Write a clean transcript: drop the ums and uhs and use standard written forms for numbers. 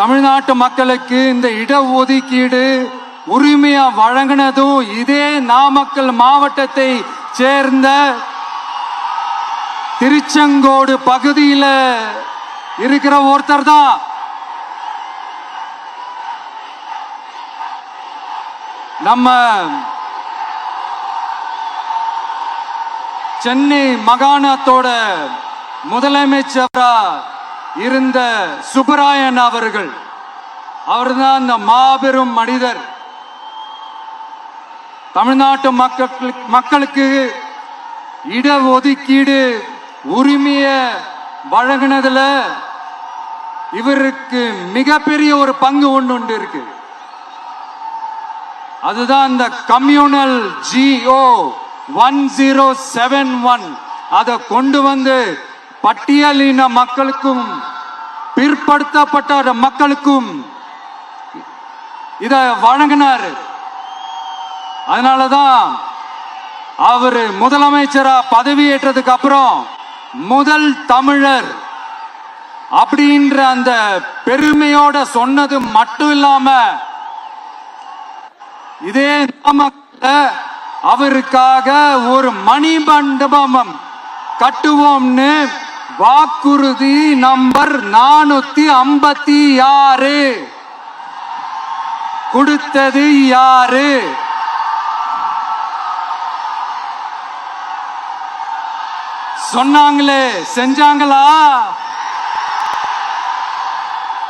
தமிழ்நாட்டு மக்களுக்கு இந்த இடஒதுக்கீடு உரிமையா வழங்கினதும் இதே நாமக்கல் மாவட்டத்தை சேர்ந்த திருச்செங்கோடு பகுதியில் இருக்கிற ஒருத்தர் தான். நம்ம சென்னை மாகாணத்தோட முதலமைச்சரா இருந்த சுப்பராயன் அவர்கள். அவர்தான் அந்த மாபெரும் மனிதர். தமிழ்நாட்டு மக்களுக்கு இடஒதுக்கீடு உரிமைய வழங்கினதுல இவருக்கு மிகப்பெரிய ஒரு பங்கு ஒன்று இருக்கு. அதுதான் இந்த கம்யூனல் GO 1071 அதை கொண்டு வந்து பட்டியலின மக்களுக்கும் பிற்படுத்தப்பட்ட மக்களுக்கும் இத வழங்கினார். அதனாலதான் அவர் முதலமைச்சரா பதவியேற்றதுக்கு அப்புறம் முதல் தமிழர் அப்படின்ற அந்த பெருமையோட சொன்னது மட்டும் இல்லாம இதே நாமக்கல்ல அவருக்காக ஒரு மணிமண்டபம் கட்டுவோம்னு வாக்குறுதி நம்பர் 456 கொடுத்தது யாரு? சொன்னாங்களே, செஞ்சாங்களா?